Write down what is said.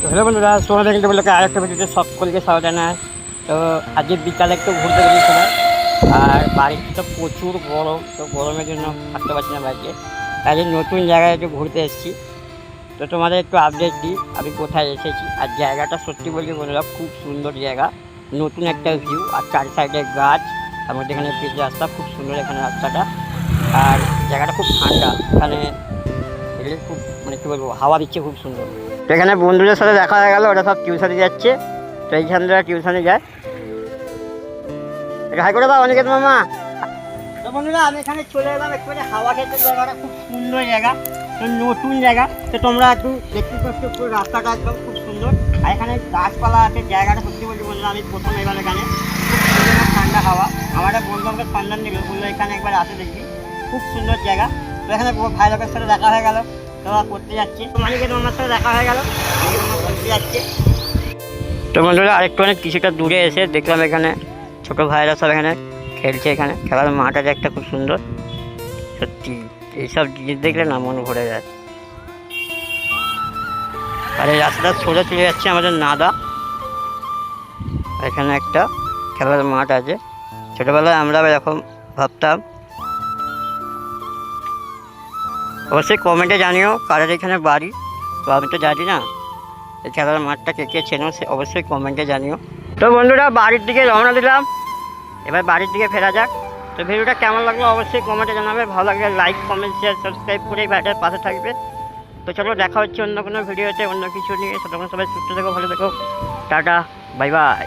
Hello বন্ধুরা, তোমাদের কিন্তু বললো আরেকটা ভিডিওতে সকলকে স্বাগত জানাই। তো আজকে বিকালে একটু ঘুরতে বেরিয়েছিলাম, আর বাড়িতে তো প্রচুর গরম, তো গরমের জন্য থাকতে পারছি না বাড়িতে। তাই নতুন জায়গায় একটু ঘুরতে এসেছি। তো তোমাদের একটু আপডেট দিই আমি কোথায় এসেছি। আর জায়গাটা সত্যি বলছি বন্ধুরা, খুব সুন্দর জায়গা, নতুন একটা ভিউ, আর চার সাইডে গাছ, তার মধ্যে এখানে পিচ রাস্তা, খুব সুন্দর এখানে রাস্তাটা। আর জায়গাটা খুব ঠান্ডা, এখানে এগুলো খুব মানে কী বলবো, হাওয়া দিচ্ছে খুব সুন্দর। তো এখানে বন্ধুদের সাথে দেখা হয়ে গেল, ওরা সব টিউশনে যাচ্ছে, তো এইখান থেকে টিউশনে যায়। হাই করে দাও অনিকেত মামা। তো বন্ধুরা আমি এখানে চলে এলাম একটু হাওয়া খেতে, জায়গাটা খুব সুন্দর জায়গা, তো নতুন জায়গা। তো তোমরা একটু দেখতে পাচ্ছ, পুরো রাস্তাটা একদম খুব সুন্দর, আর এখানে গাছপালা আছে। জায়গাটা সত্যি বলছি বন্ধুরা, আমি প্রথম এবার এখানে খুব সুন্দর ঠান্ডা হাওয়া। আমার একটা বন্ধু আমাকে সন্ধান দিল, বললো এখানে একবার আসে দেখবি, খুব সুন্দর জায়গা। তো এখানে ভাই লোকের সাথে দেখা হয়ে গেল, তোরা করতে যাচ্ছে। তো অনিকেত মামার সাথে দেখা হয়ে গেল, করতে যাচ্ছে। তো বন্ধুরা আরেকটু কিছুটা দূরে এসে দেখলাম এখানে ছোটো ভাইরা সব এখানে খেলছে। এখানে খেলার মাঠ আছে একটা খুব সুন্দর। সত্যি এইসব জিনিস দেখলে না মন ভরে যায়। আর এই রাস্তাটা সোজা চলে যাচ্ছে আমাদের নাদা। এখানে একটা খেলার মাঠ আছে। ছোটোবেলায় আমরা এরকম ভাবতাম। অবশ্যই কমেন্টে জানিও কারের এখানে বাড়ি, তো আমি তো জানি না এই খেলার মাঠটা কে কে চেনো, সে অবশ্যই কমেন্টে জানিও। তো বন্ধুরা বাড়ির দিকে রওনা দিলাম, এবার বাড়ির দিকে ফেরা যাক। তো ভিডিওটা কেমন লাগলো অবশ্যই কমেন্টে জানাবে, ভালো লাগলে লাইক কমেন্ট শেয়ার সাবস্ক্রাইব করে এই বাড়িটার পাশে থাকবে। তো চলো দেখা হচ্ছে অন্য কোনো ভিডিওতে অন্য কিছু নিয়ে। ততক্ষণ সবাই সুস্থ থেকো, ভালো থেকো, টাটা, বাই বাই।